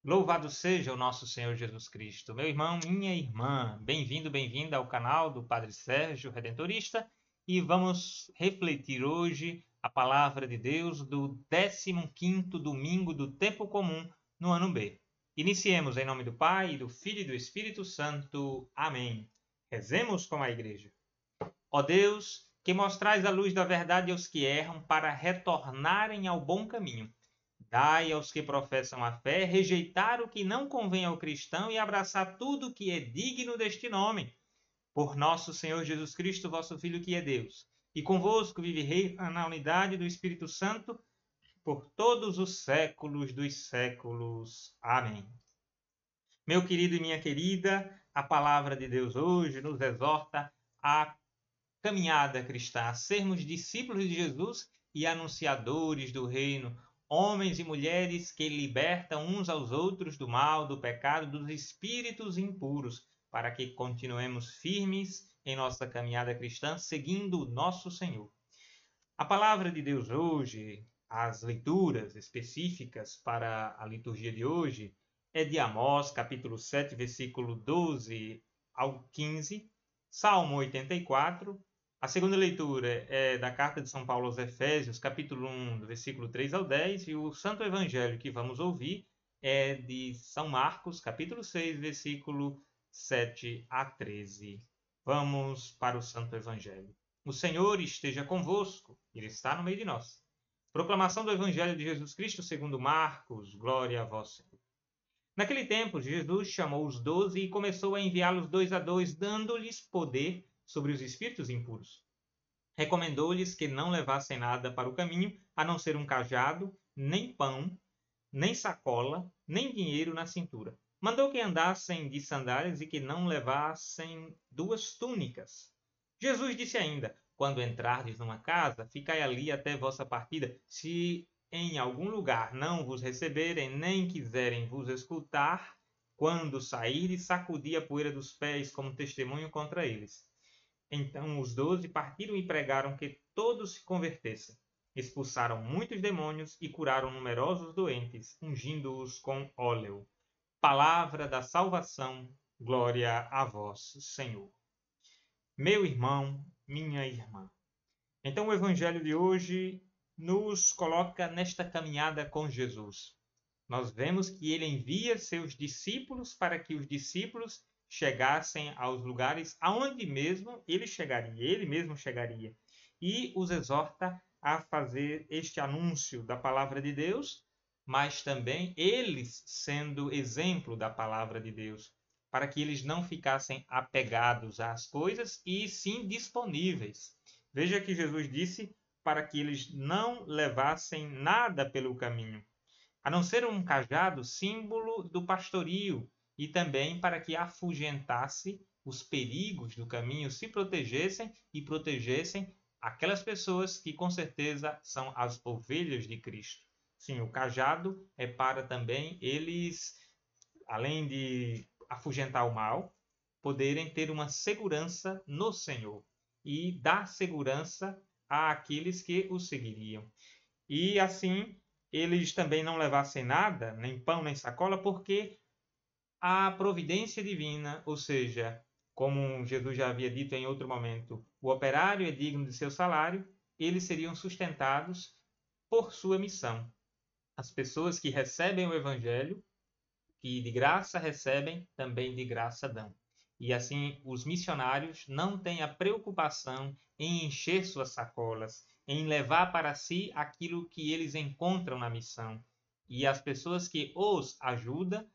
Louvado seja o nosso Senhor Jesus Cristo. Meu irmão, minha irmã, bem-vindo, bem-vinda ao canal do Padre Sérgio Redentorista e vamos refletir hoje a palavra de Deus do 15º domingo do tempo comum no ano B. Iniciemos em nome do Pai, do Filho e do Espírito Santo. Amém. Rezemos com a Igreja. Ó Deus, que mostrais a luz da verdade aos que erram para retornarem ao bom caminho. Dai aos que professam a fé rejeitar o que não convém ao cristão e abraçar tudo o que é digno deste nome. Por nosso Senhor Jesus Cristo, vosso Filho, que é Deus, e convosco vive e reina na unidade do Espírito Santo, por todos os séculos dos séculos. Amém. Meu querido e minha querida, a palavra de Deus hoje nos exorta a caminhada cristã, a sermos discípulos de Jesus e anunciadores do reino, homens e mulheres que libertam uns aos outros do mal, do pecado, dos espíritos impuros, para que continuemos firmes em nossa caminhada cristã, seguindo o nosso Senhor. A palavra de Deus hoje, as leituras específicas para a liturgia de hoje, é de Amós, capítulo 7, versículo 12 ao 15, Salmo 84. A segunda leitura é da carta de São Paulo aos Efésios, capítulo 1, do versículo 3 ao 10, e o Santo Evangelho que vamos ouvir é de São Marcos, capítulo 6, versículo 7 a 13. Vamos para o Santo Evangelho. O Senhor esteja convosco, Ele está no meio de nós. Proclamação do Evangelho de Jesus Cristo segundo Marcos, glória a vós, Senhor. Naquele tempo, Jesus chamou os 12 e começou a enviá-los 2 a 2, dando-lhes poder sobre os espíritos impuros. Recomendou-lhes que não levassem nada para o caminho, a não ser um cajado, nem pão, nem sacola, nem dinheiro na cintura. Mandou que andassem de sandálias e que não levassem 2 túnicas. Jesus disse ainda: quando entrardes numa casa, ficai ali até vossa partida. Se em algum lugar não vos receberem, nem quiserem vos escutar, quando sairdes, sacudi a poeira dos pés como testemunho contra eles. Então os 12 partiram e pregaram que todos se convertessem. Expulsaram muitos demônios e curaram numerosos doentes, ungindo-os com óleo. Palavra da salvação, glória a vós, Senhor. Meu irmão, minha irmã. Então o Evangelho de hoje nos coloca nesta caminhada com Jesus. Nós vemos que ele envia seus discípulos para que os discípulos chegassem aos lugares aonde mesmo ele mesmo chegaria, e os exorta a fazer este anúncio da palavra de Deus, mas também eles sendo exemplo da palavra de Deus, para que eles não ficassem apegados às coisas e sim disponíveis. Veja que Jesus disse para que eles não levassem nada pelo caminho, a não ser um cajado, símbolo do pastorio, e também para que afugentasse os perigos do caminho, se protegessem e protegessem aquelas pessoas que com certeza são as ovelhas de Cristo. Sim, o cajado é para também eles, além de afugentar o mal, poderem ter uma segurança no Senhor e dar segurança àqueles que o seguiriam. E assim, eles também não levassem nada, nem pão, nem sacola, porque a providência divina, ou seja, como Jesus já havia dito em outro momento, o operário é digno de seu salário, eles seriam sustentados por sua missão. As pessoas que recebem o Evangelho, que de graça recebem, também de graça dão. E assim, os missionários não têm a preocupação em encher suas sacolas, em levar para si aquilo que eles encontram na missão. E as pessoas que os ajudam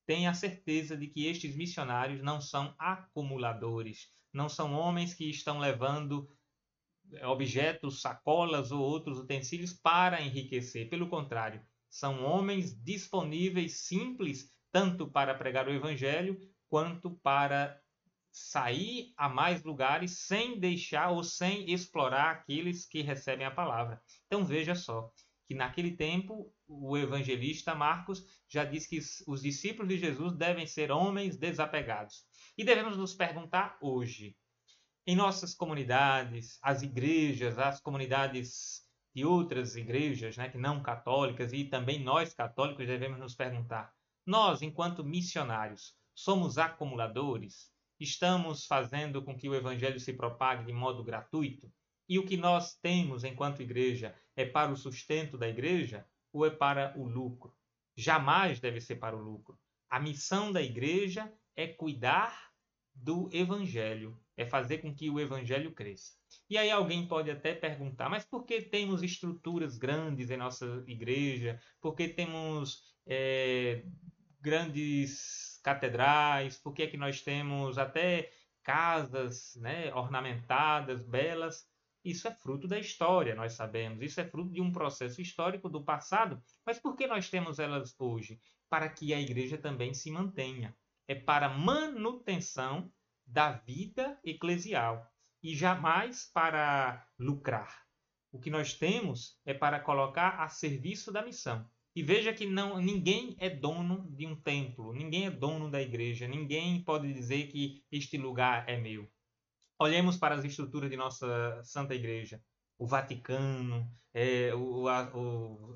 têm a certeza de que estes missionários não são acumuladores, não são homens que estão levando objetos, sacolas ou outros utensílios para enriquecer. Pelo contrário, são homens disponíveis, simples, tanto para pregar o Evangelho, quanto para sair a mais lugares sem deixar ou sem explorar aqueles que recebem a palavra. Então veja só, que naquele tempo o evangelista Marcos já diz que os discípulos de Jesus devem ser homens desapegados. E devemos nos perguntar hoje, em nossas comunidades, as igrejas, as comunidades de outras igrejas, né, que não católicas, e também nós católicos devemos nos perguntar: Nós, enquanto missionários, somos acumuladores? Estamos fazendo com que o evangelho se propague de modo gratuito? E o que nós temos enquanto igreja é para o sustento da igreja ou é para o lucro? Jamais deve ser para o lucro. A missão da igreja é cuidar do evangelho, é fazer com que o evangelho cresça. E aí alguém pode até perguntar, mas por que temos estruturas grandes em nossa igreja? Por que temos grandes catedrais? Por que é que nós temos até casas, né, ornamentadas, belas? Isso é fruto da história, nós sabemos. Isso é fruto de um processo histórico do passado. Mas por que nós temos elas hoje? Para que a igreja também se mantenha. É para manutenção da vida eclesial e jamais para lucrar. O que nós temos é para colocar a serviço da missão. E veja que ninguém é dono de um templo, ninguém é dono da igreja, ninguém pode dizer que este lugar é meu. Olhemos para as estruturas de nossa Santa Igreja, o Vaticano,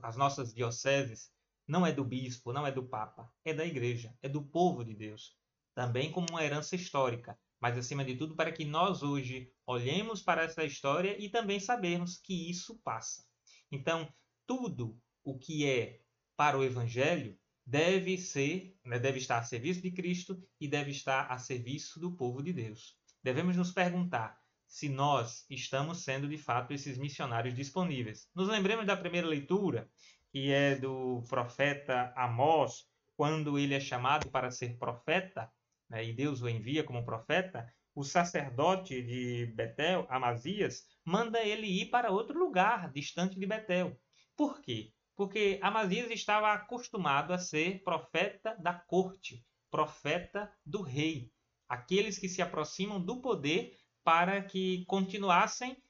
as nossas dioceses. Não é do bispo, não é do Papa, é da Igreja, é do povo de Deus. Também como uma herança histórica, mas acima de tudo para que nós hoje olhemos para essa história e também sabermos que isso passa. Então, tudo o que é para o Evangelho deve estar a serviço de Cristo e deve estar a serviço do povo de Deus. Devemos nos perguntar se nós estamos sendo de fato esses missionários disponíveis. Nos lembremos da primeira leitura, que é do profeta Amós, quando ele é chamado para ser profeta, né, e Deus o envia como profeta. O sacerdote de Betel, Amazias, manda ele ir para outro lugar, distante de Betel. Por quê? Porque Amazias estava acostumado a ser profeta da corte, profeta do rei, aqueles que se aproximam do poder para que continuassem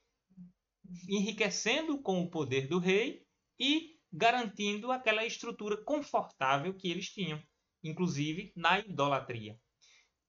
enriquecendo com o poder do rei e garantindo aquela estrutura confortável que eles tinham, inclusive na idolatria.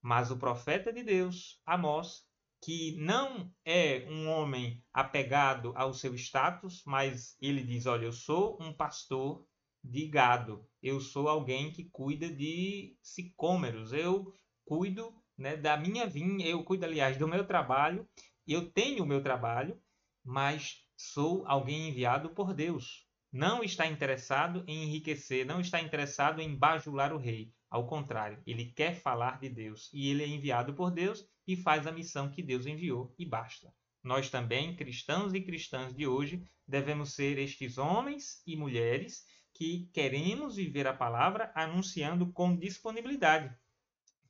Mas o profeta de Deus, Amós, que não é um homem apegado ao seu status, mas ele diz, olha, eu sou um pastor de gado, eu sou alguém que cuida de sicômeros, eu cuido, né, da minha vinha, eu cuido, aliás, do meu trabalho, eu tenho o meu trabalho, mas sou alguém enviado por Deus. Não está interessado em enriquecer, não está interessado em bajular o rei. Ao contrário, ele quer falar de Deus e ele é enviado por Deus e faz a missão que Deus enviou e basta. Nós também, cristãos e cristãs de hoje, devemos ser estes homens e mulheres que queremos viver a palavra anunciando com disponibilidade,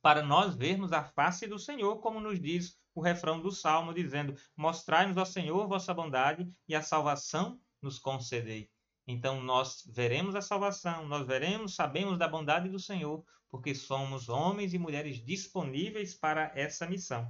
para nós vermos a face do Senhor, como nos diz o refrão do Salmo, dizendo, mostrai-nos, ó Senhor, vossa bondade e a salvação nos concedei. Então nós veremos a salvação, nós veremos, sabemos da bondade do Senhor, porque somos homens e mulheres disponíveis para essa missão.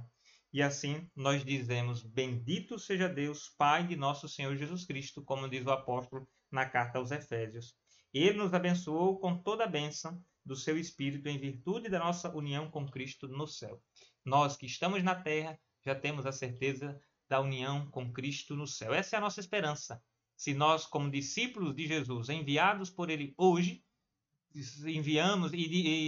E assim nós dizemos, bendito seja Deus, Pai de nosso Senhor Jesus Cristo, como diz o apóstolo na carta aos Efésios. Ele nos abençoou com toda a bênção do seu Espírito em virtude da nossa união com Cristo no céu. Nós que estamos na terra já temos a certeza da união com Cristo no céu. Essa é a nossa esperança. Se nós, como discípulos de Jesus, enviados por Ele hoje, enviamos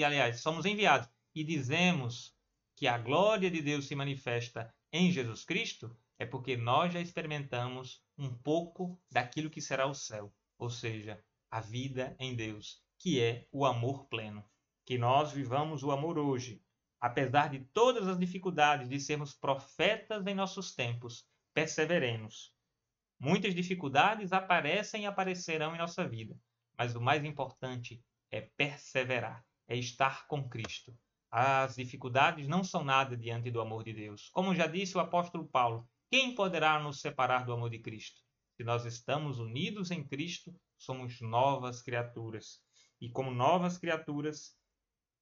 aliás, somos enviados e dizemos que a glória de Deus se manifesta em Jesus Cristo, é porque nós já experimentamos um pouco daquilo que será o céu, ou seja, a vida em Deus, que é o amor pleno. Que nós vivamos o amor hoje, apesar de todas as dificuldades de sermos profetas em nossos tempos, perseveremos. Muitas dificuldades aparecem e aparecerão em nossa vida, mas o mais importante é perseverar, é estar com Cristo. As dificuldades não são nada diante do amor de Deus. Como já disse o apóstolo Paulo, quem poderá nos separar do amor de Cristo? Se nós estamos unidos em Cristo, somos novas criaturas. E como novas criaturas,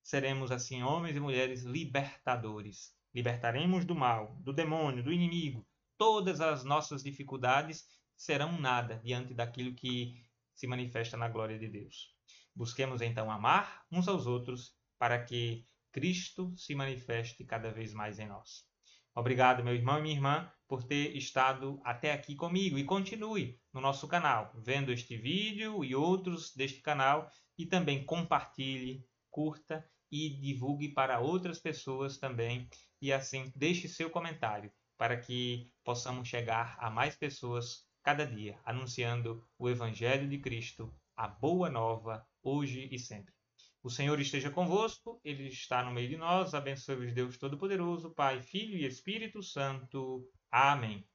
seremos assim homens e mulheres libertadores. Libertaremos do mal, do demônio, do inimigo. Todas as nossas dificuldades serão nada diante daquilo que se manifesta na glória de Deus. Busquemos então amar uns aos outros para que Cristo se manifeste cada vez mais em nós. Obrigado, meu irmão e minha irmã, por ter estado até aqui comigo e continue no nosso canal, vendo este vídeo e outros deste canal e também compartilhe curta e divulgue para outras pessoas também. E assim, deixe seu comentário para que possamos chegar a mais pessoas cada dia, anunciando o Evangelho de Cristo, a boa nova, hoje e sempre. O Senhor esteja convosco, Ele está no meio de nós. Abençoe-vos Deus Todo-Poderoso, Pai, Filho e Espírito Santo. Amém.